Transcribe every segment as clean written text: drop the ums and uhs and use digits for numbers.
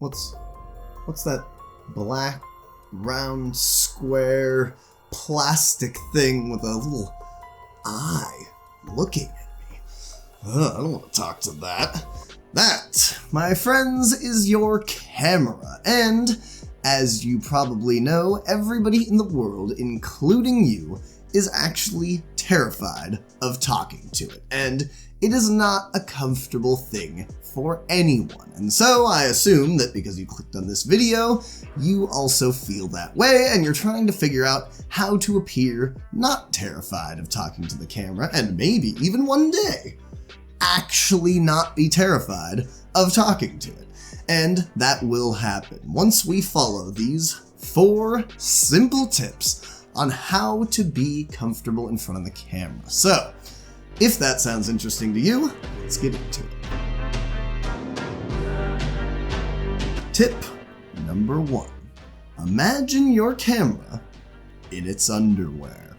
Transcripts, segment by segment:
What's that black, round, square, plastic thing with a little eye looking at me? I don't want to talk to that. That, my friends, is your camera, and as you probably know, everybody in the world, including you, is actually terrified of talking to it, and it is not a comfortable thing for anyone. And so I assume that because you clicked on this video, you also feel that way, and you're trying to figure out how to appear not terrified of talking to the camera, and maybe even one day actually not be terrified of talking to it. And that will happen once we follow these 4 simple tips on how to be comfortable in front of the camera. So, if that sounds interesting to you, let's get into it. Tip number 1. Imagine your camera in its underwear.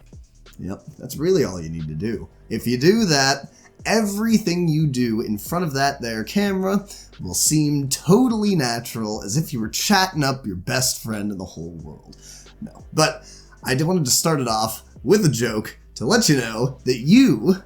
Yep, that's really all you need to do. If you do that, everything you do in front of that there camera will seem totally natural, as if you were chatting up your best friend in the whole world. No, but I wanted to start it off with a joke to let you know that you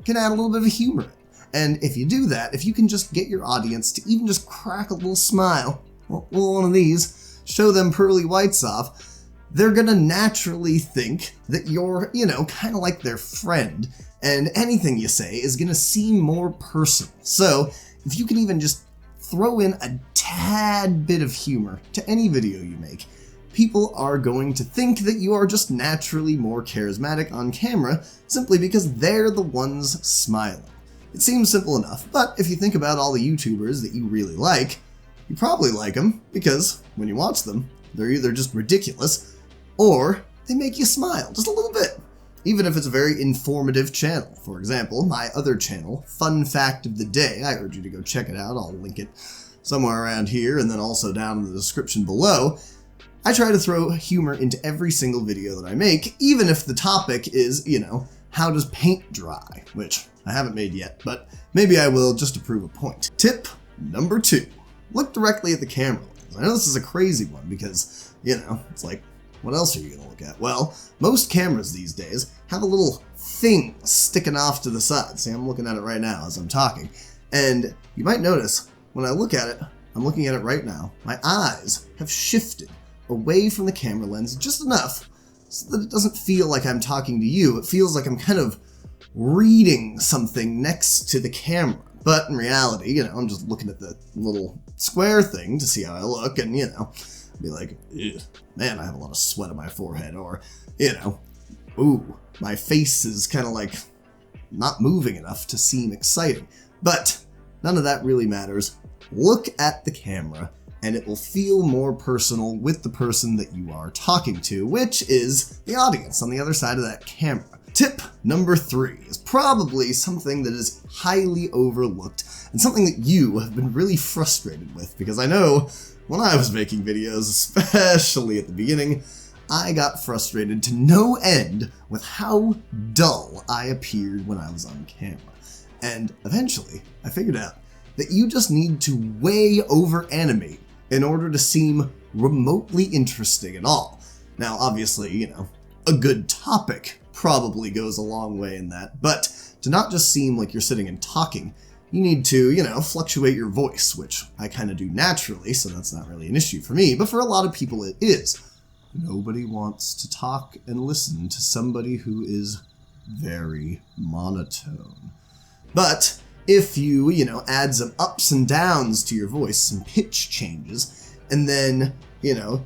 can add a little bit of humor in. And if you do that, if you can just get your audience to even just crack a little smile, well, one of these, show them pearly whites off, they're gonna naturally think that you're, kind of like their friend, and anything you say is gonna seem more personal. So if you can even just throw in a tad bit of humor to any video you make, people are going to think that you are just naturally more charismatic on camera simply because they're the ones smiling. It seems simple enough, but if you think about all the YouTubers that you really like, you probably like them because when you watch them, they're either just ridiculous or they make you smile just a little bit, even if it's a very informative channel. For example, my other channel, Fun Fact of the Day, I urge you to go check it out. I'll link it somewhere around here and then also down in the description below. I try to throw humor into every single video that I make, even if the topic is, how does paint dry, which I haven't made yet, but maybe I will just to prove a point. Tip number 2, look directly at the camera lens. I know this is a crazy one because, it's like, what else are you gonna look at? Well, most cameras these days have a little thing sticking off to the side. See, I'm looking at it right now as I'm talking. And you might notice when I look at it, I'm looking at it right now, my eyes have shifted away from the camera lens just enough so that it doesn't feel like I'm talking to you. It feels like I'm kind of reading something next to the camera. But in reality, I'm just looking at the little square thing to see how I look and, be like, man, I have a lot of sweat on my forehead, or, ooh, my face is kind of like not moving enough to seem exciting. But none of that really matters. Look at the camera and it will feel more personal with the person that you are talking to, which is the audience on the other side of that camera. Tip number 3 is probably something that is highly overlooked and something that you have been really frustrated with, because I know when I was making videos, especially at the beginning, I got frustrated to no end with how dull I appeared when I was on camera. And eventually, I figured out that you just need to way over-animate in order to seem remotely interesting at all. Now, obviously, a good topic probably goes a long way in that, but to not just seem like you're sitting and talking, you need to, fluctuate your voice, which I kind of do naturally, so that's not really an issue for me, but for a lot of people it is. Nobody wants to talk and listen to somebody who is very monotone. But if you, add some ups and downs to your voice, some pitch changes, and then,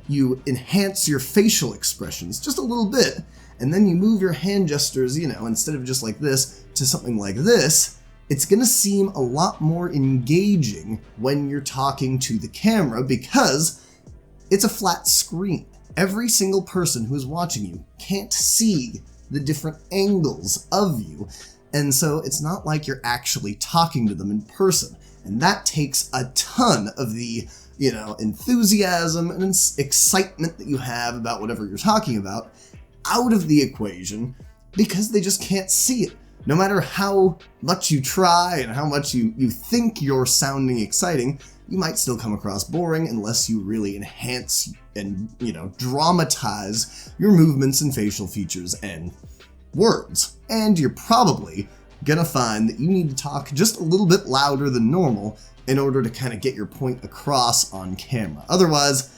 you enhance your facial expressions just a little bit, and then you move your hand gestures, instead of just like this to something like this, it's going to seem a lot more engaging when you're talking to the camera because it's a flat screen. Every single person who is watching you can't see the different angles of you. And so it's not like you're actually talking to them in person. And that takes a ton of the, enthusiasm and excitement that you have about whatever you're talking about out of the equation because they just can't see it. No matter how much you try and how much you think you're sounding exciting, you might still come across boring unless you really enhance and, dramatize your movements and facial features and words. And you're probably gonna find that you need to talk just a little bit louder than normal in order to kind of get your point across on camera. Otherwise,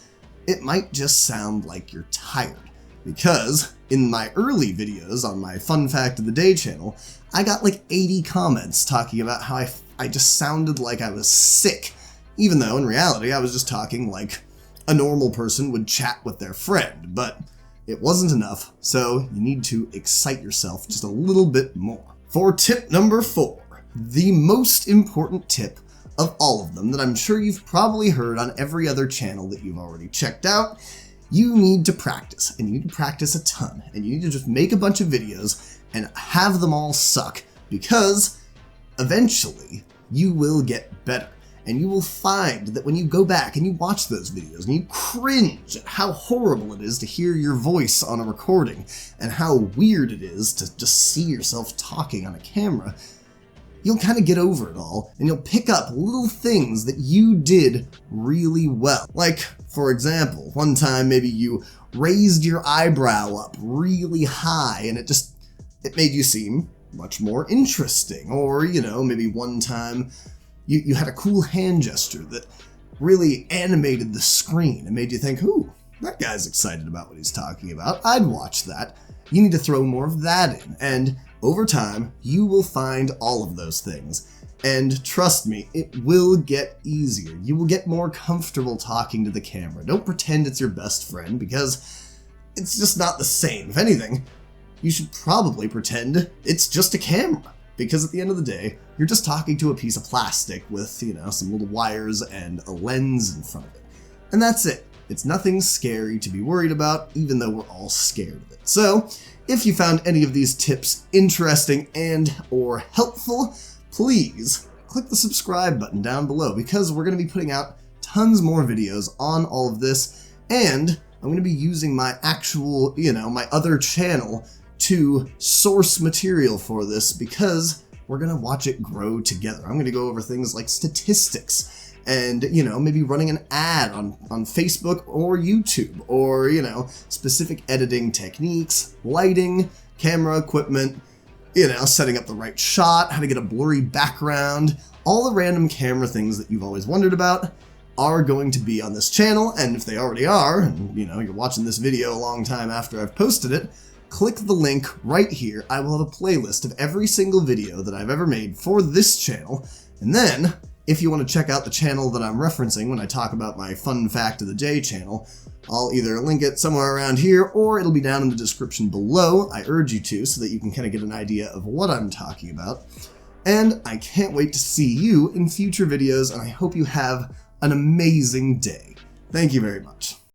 it might just sound like you're tired. Because in my early videos on my Fun Fact of the Day channel, I got like 80 comments talking about how I just sounded like I was sick, even though in reality I was just talking like a normal person would chat with their friend. But it wasn't enough, so you need to excite yourself just a little bit more. For tip number 4, the most important tip of all of them that I'm sure you've probably heard on every other channel that you've already checked out, you need to practice, and you need to practice a ton, and you need to just make a bunch of videos and have them all suck, because eventually you will get better. And you will find that when you go back and you watch those videos and you cringe at how horrible it is to hear your voice on a recording and how weird it is to just see yourself talking on a camera, you'll kind of get over it all and you'll pick up little things that you did really well. Like, for example, one time maybe you raised your eyebrow up really high and it made you seem much more interesting. Or, maybe one time you had a cool hand gesture that really animated the screen and made you think, ooh, that guy's excited about what he's talking about. I'd watch that. You need to throw more of that in. And over time, you will find all of those things. And trust me, it will get easier. You will get more comfortable talking to the camera. Don't pretend it's your best friend, because it's just not the same. If anything, you should probably pretend it's just a camera. Because at the end of the day, you're just talking to a piece of plastic with, some little wires and a lens in front of it. And that's it. It's nothing scary to be worried about, even though we're all scared of it. So, if you found any of these tips interesting and or helpful, please click the subscribe button down below, because we're going to be putting out tons more videos on all of this, and I'm going to be using my actual, my other channel to source material for this, because we're going to watch it grow together. I'm going to go over things like statistics and, maybe running an ad on Facebook or YouTube, or, specific editing techniques, lighting, camera equipment, setting up the right shot, how to get a blurry background. All the random camera things that you've always wondered about are going to be on this channel, and if they already are, and, you're watching this video a long time after I've posted it, click the link right here. I will have a playlist of every single video that I've ever made for this channel. And then, if you want to check out the channel that I'm referencing when I talk about my Fun Fact of the Day channel, I'll either link it somewhere around here or it'll be down in the description below. I urge you to, so that you can kind of get an idea of what I'm talking about. And I can't wait to see you in future videos, and I hope you have an amazing day. Thank you very much.